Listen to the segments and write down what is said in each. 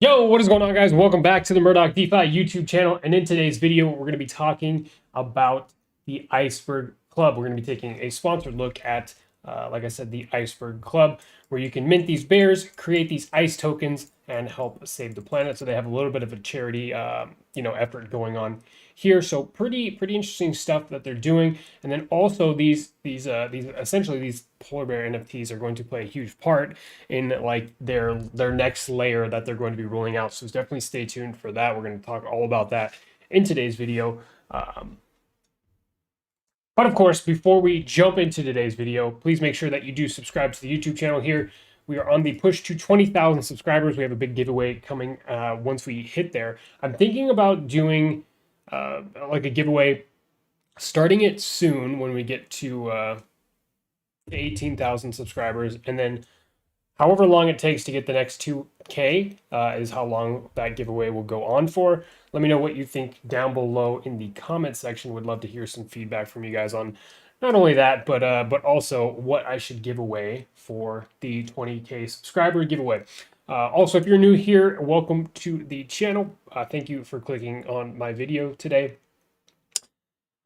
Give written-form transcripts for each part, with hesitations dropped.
Yo, what is going on, guys? Welcome back to the Murdoch DeFi YouTube channel. And in today's video, we're going to be talking about the Iceberg Club. We're going to be taking a sponsored look at, like I said, the Iceberg Club, where you can mint these bears, create these ice tokens, and help save the planet. So they have a little bit of a charity, effort going on here. So pretty interesting stuff that they're doing. And then also these essentially these polar bear NFTs are going to play a huge part in like their next layer that they're going to be rolling out. So definitely stay tuned for that. We're going to talk all about that in today's video. But of course, before we jump into today's video, please make sure that you do subscribe to the YouTube channel here. We are on the push to 20,000 subscribers. We have a big giveaway coming once we hit there. I'm thinking about doing like a giveaway, starting it soon when we get to 18,000 subscribers, and then however long it takes to get the next 2K is how long that giveaway will go on for. Let me know what you think down below in the comment section. Would love to hear some feedback from you guys on not only that, but also what I should give away for the 20K subscriber giveaway. Also, if you're new here, welcome to the channel. Thank you for clicking on my video today.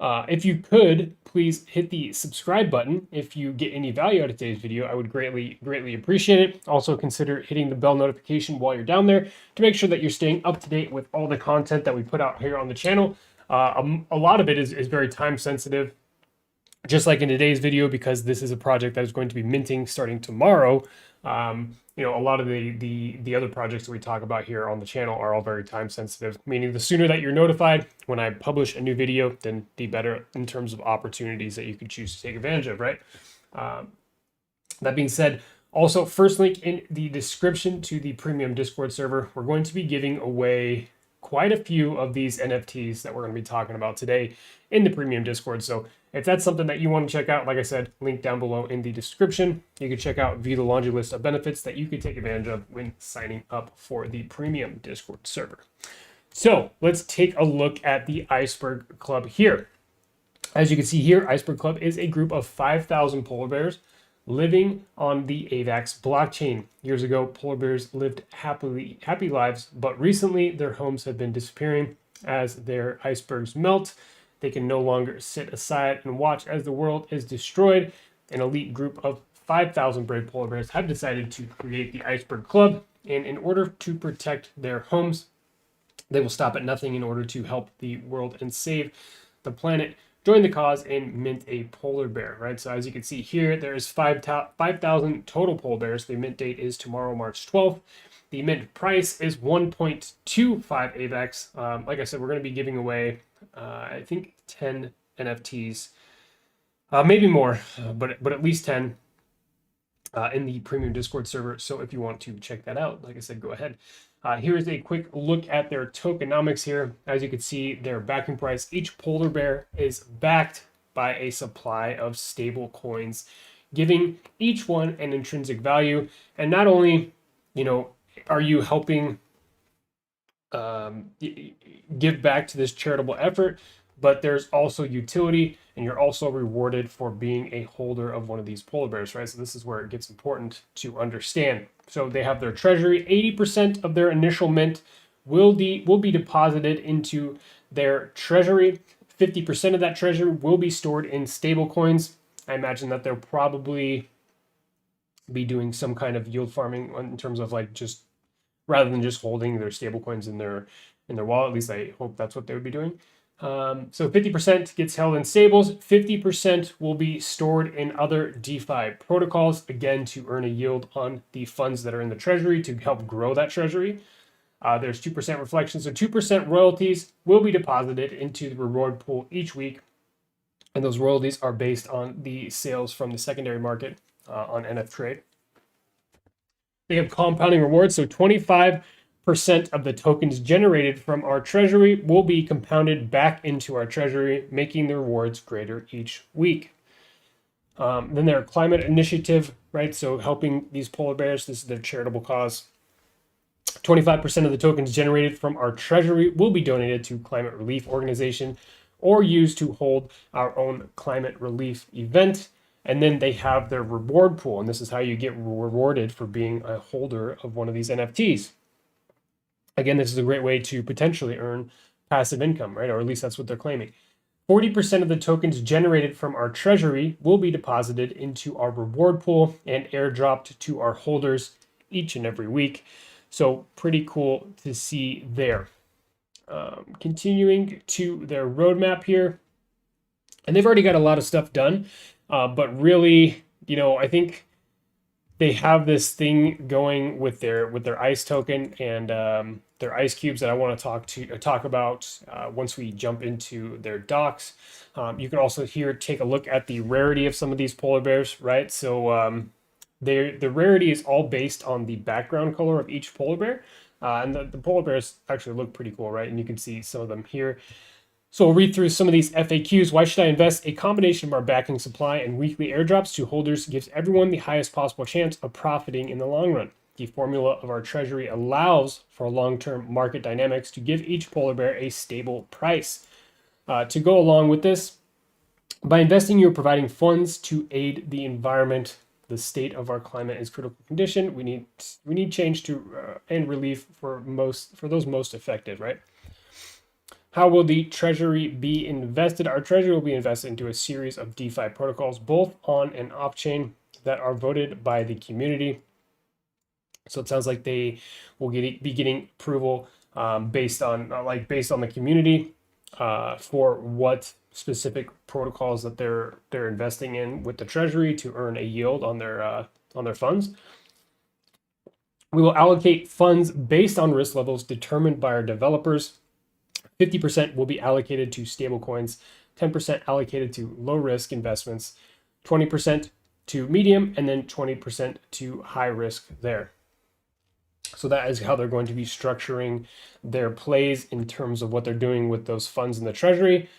If you could, please hit the subscribe button. If you get any value out of today's video, I would greatly appreciate it. Also, consider hitting the bell notification while you're down there to make sure that you're staying up to date with all the content that we put out here on the channel. A lot of it is very time sensitive, just like in today's video, because this is a project that is going to be minting starting tomorrow. A lot of the other projects that we talk about here on the channel are all very time sensitive, meaning the sooner that you're notified when I publish a new video, then the better in terms of opportunities that you could choose to take advantage of, right? That being said, also first link in the description to the premium Discord server. We're going to be giving away quite a few of these NFTs that we're going to be talking about today in the premium Discord. So if that's something that you want to check out, like I said, link down below in the description. You can check out, view the laundry list of benefits that you can take advantage of when signing up for the premium Discord server. So let's take a look at the Iceberg Club here. As you can see here, Iceberg Club is a group of 5,000 polar bears living on the AVAX blockchain. Years ago, polar bears lived happy lives, but recently their homes have been disappearing as their icebergs melt. They can no longer sit aside and watch as the world is destroyed. An elite group of 5,000 brave polar bears have decided to create the Iceberg Club, and in order to protect their homes, they will stop at nothing in order to help the world and save the planet. Join the cause and mint a polar bear, right? So as you can see here, there is 5,000 total polar bears. The mint date is tomorrow, March 12th. The mint price is 1.25 AVAX. Like I said, we're going to be giving away, I think 10 NFTs, maybe more, but at least 10 in the premium Discord server. So if you want to check that out, like I said, go ahead. Here is a quick look at their tokenomics here. As you can see, their backing price, each polar bear is backed by a supply of stable coins, giving each one an intrinsic value. And not only, are you helping give back to this charitable effort, but there's also utility, and you're also rewarded for being a holder of one of these polar bears, right? So this is where it gets important to understand. So they have their treasury. 80% of their initial mint will be deposited into their treasury. 50% of that treasury will be stored in stable coins. I imagine that they'll probably be doing some kind of yield farming in terms of like just rather than just holding their stable coins in their wallet. At least I hope that's what they would be doing. So 50% gets held in stables, 50% will be stored in other DeFi protocols, again, to earn a yield on the funds that are in the treasury to help grow that treasury. There's 2% reflection, so 2% royalties will be deposited into the reward pool each week. And those royalties are based on the sales from the secondary market on NF Trade. They have compounding rewards, so 25% of the tokens generated from our treasury will be compounded back into our treasury, making the rewards greater each week. Then their climate initiative, right? So helping these polar bears, this is their charitable cause. 25% of the tokens generated from our treasury will be donated to climate relief organization or used to hold our own climate relief event. And then they have their reward pool, and this is how you get rewarded for being a holder of one of these NFTs. Again, this is a great way to potentially earn passive income, right? Or at least that's what they're claiming. 40% of the tokens generated from our treasury will be deposited into our reward pool and airdropped to our holders each and every week. So pretty cool to see there. Continuing to their roadmap here, and they've already got a lot of stuff done, but really, I think they have this thing going with their ice token and their ice cubes that I want to talk about once we jump into their docs. You can also here take a look at the rarity of some of these polar bears, right? So the rarity is all based on the background color of each polar bear. And the polar bears actually look pretty cool, right? And you can see some of them here. So we'll read through some of these FAQs. Why should I invest? A combination of our backing supply and weekly airdrops to holders gives everyone the highest possible chance of profiting in the long run. The formula of our treasury allows for long-term market dynamics to give each polar bear a stable price. To go along with this, by investing, you're providing funds to aid the environment. The state of our climate is critical condition. We need change to and relief for those most affected, right? How will the treasury be invested? Our treasury will be invested into a series of DeFi protocols, both on and off chain, that are voted by the community. So it sounds like they will be getting approval based on the community for what specific protocols that they're investing in with the treasury to earn a yield on their funds. We will allocate funds based on risk levels determined by our developers. 50% will be allocated to stablecoins, 10% allocated to low risk investments, 20% to medium, and then 20% to high risk there. So that is how they're going to be structuring their plays in terms of what they're doing with those funds in the treasury.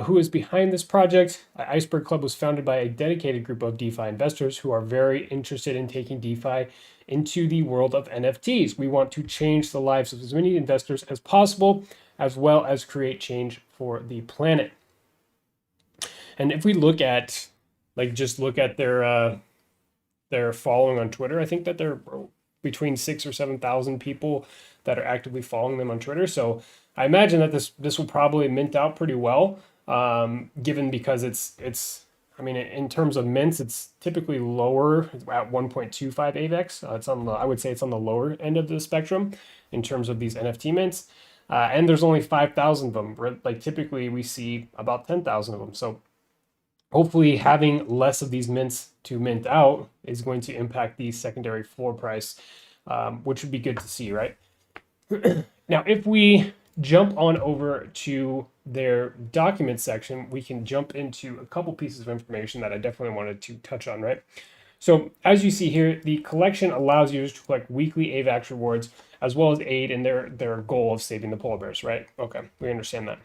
Who is behind this project? Iceberg Club was founded by a dedicated group of DeFi investors who are very interested in taking DeFi into the world of NFTs. We want to change the lives of as many investors as possible, as well as create change for the planet. And if we look at, look at their following on Twitter, I think that they're between 6,000 or 7,000 people that are actively following them on Twitter. So I imagine that this will probably mint out pretty well, given because it's in terms of mints, it's typically lower at 1.25 AVEX. I would say it's on the lower end of the spectrum in terms of these NFT mints. And there's only 5,000 of them. Like typically we see about 10,000 of them. So hopefully having less of these mints to mint out is going to impact the secondary floor price, which would be good to see, right? Now, if we jump on over to their document section, we can jump into a couple pieces of information that I definitely wanted to touch on, right? So as you see here, the collection allows users to collect weekly AVAX rewards, as well as aid in their goal of saving the polar bears, right? Okay, we understand that.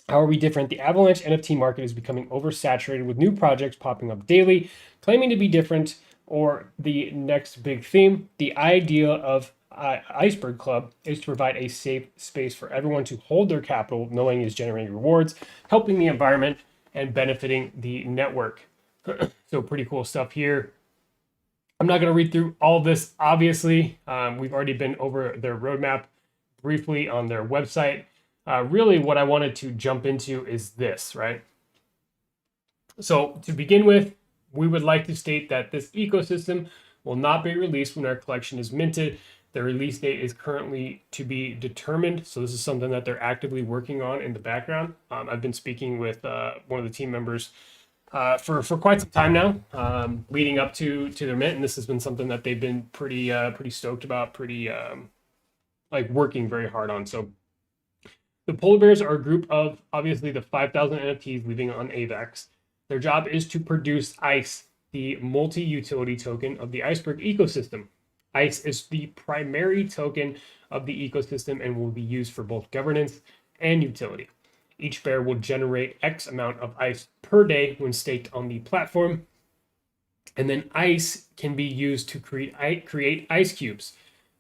How are we different? The Avalanche NFT market is becoming oversaturated with new projects popping up daily, claiming to be different or the next big theme. The idea of Iceberg Club is to provide a safe space for everyone to hold their capital, knowing is generating rewards, helping the environment, and benefiting the network. So pretty cool stuff here. I'm not going to read through all this, obviously. We've already been over their roadmap briefly on their website. Really what I wanted to jump into is this, right? So to begin with, we would like to state that this ecosystem will not be released when our collection is minted. The release date is currently to be determined. So this is something that they're actively working on in the background. I've been speaking with one of the team members for quite some time now, leading up to their mint, and this has been something that they've been pretty stoked about, working very hard on. So the polar bears are a group of obviously the 5,000 NFTs living on AVAX. Their job is to produce ICE, the multi-utility token of the Iceberg ecosystem. ICE is the primary token of the ecosystem and will be used for both governance and utility. Each bear will generate X amount of ICE per day when staked on the platform. And then ICE can be used to create ICE cubes.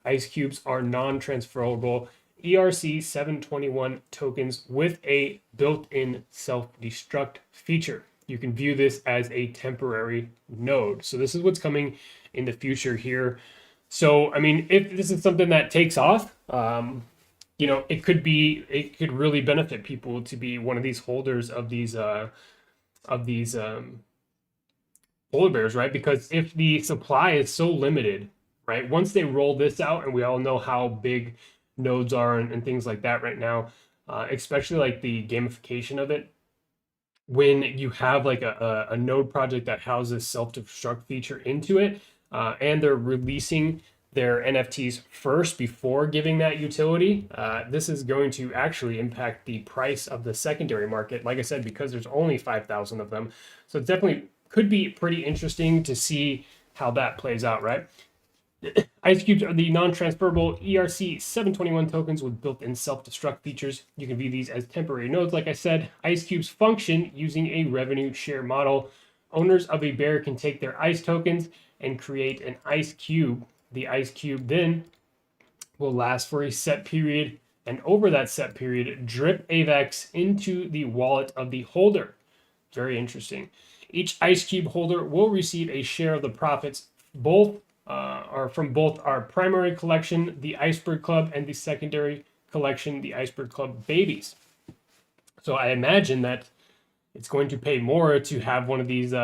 ICE cubes are non-transferable ERC 721 tokens with a built-in self-destruct feature. You can view this as a temporary node. So this is what's coming in the future here. So, I mean, if this is something that takes off, it could really benefit people to be one of these holders of these polar bears, right? Because if the supply is so limited, right, once they roll this out, and we all know how big nodes are and things like that right now, especially like the gamification of it, when you have like a node project that houses self-destruct feature into it, and they're releasing their NFTs first before giving that utility, this is going to actually impact the price of the secondary market. Like I said, because there's only 5,000 of them. So it definitely could be pretty interesting to see how that plays out, right? Ice cubes are the non-transferable ERC 721 tokens with built-in self-destruct features. You can view these as temporary nodes. Like I said, ice cubes function using a revenue share model. Owners of a bear can take their ice tokens and create an ice cube. The ice cube then will last for a set period, and over that set period, drip AVAX into the wallet of the holder. Very interesting. Each ice cube holder will receive a share of the profits, both are from both our primary collection, the Iceberg Club, and the secondary collection, the Iceberg Club Babies. So I imagine that it's going to pay more to have one of these,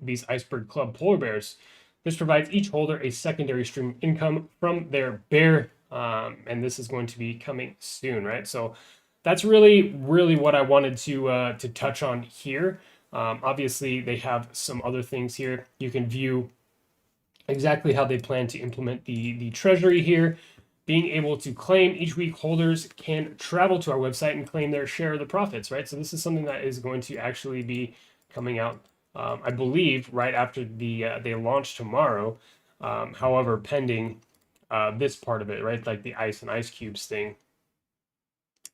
these Iceberg Club polar bears. This provides each holder a secondary stream of income from their bear, and this is going to be coming soon, right? So that's really what I wanted to touch on here. Obviously, they have some other things here. You can view exactly how they plan to implement the treasury here. Being able to claim each week, holders can travel to our website and claim their share of the profits, right? So this is something that is going to actually be coming out, I believe, right after they launch tomorrow. However, pending this part of it, right, like the ice and ice cubes thing,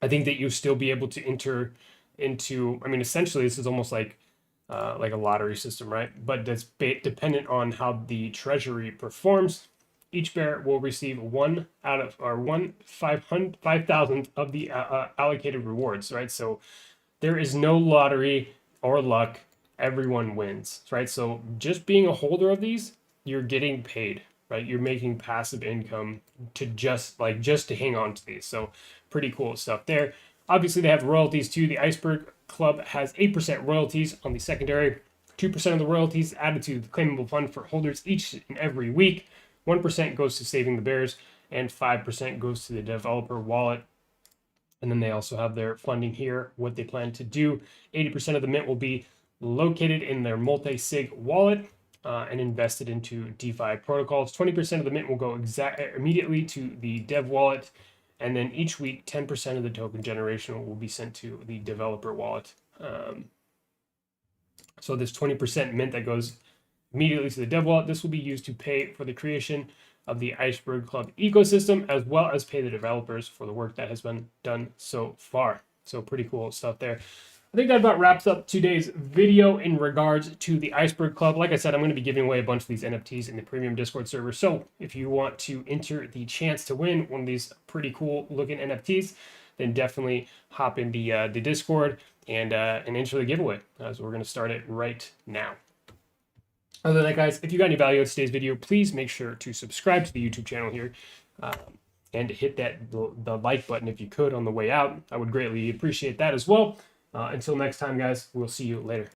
I think that you'll still be able to enter into. I mean, essentially, this is almost like a lottery system, right? But that's dependent on how the treasury performs. Each bear will receive 5,000 of the allocated rewards, right? So there is no lottery or luck. Everyone wins, right? So just being a holder of these, you're getting paid, right? You're making passive income to just to hang on to these. So pretty cool stuff there. Obviously, they have royalties too. The Iceberg Club has 8% royalties on the secondary, 2% of the royalties added to the claimable fund for holders each and every week. 1% goes to saving the bears, and 5% goes to the developer wallet. And then they also have their funding here, what they plan to do. 80% of the mint will be located in their multi-sig wallet and invested into DeFi protocols. 20% of the mint will go immediately to the dev wallet. And then each week, 10% of the token generation will be sent to the developer wallet. So this 20% mint that goes immediately to the dev wallet, this will be used to pay for the creation of the Iceberg Club ecosystem, as well as pay the developers for the work that has been done so far. So pretty cool stuff there. I think that about wraps up today's video in regards to the Iceberg Club. Like I said, I'm going to be giving away a bunch of these NFTs in the premium Discord server. So if you want to enter the chance to win one of these pretty cool looking NFTs, then definitely hop in the Discord and enter the giveaway, as we're going to start it right now. Other than that, guys, if you got any value out of today's video, please make sure to subscribe to the YouTube channel here and hit the like button if you could on the way out. I would greatly appreciate that as well. Until next time, guys, we'll see you later.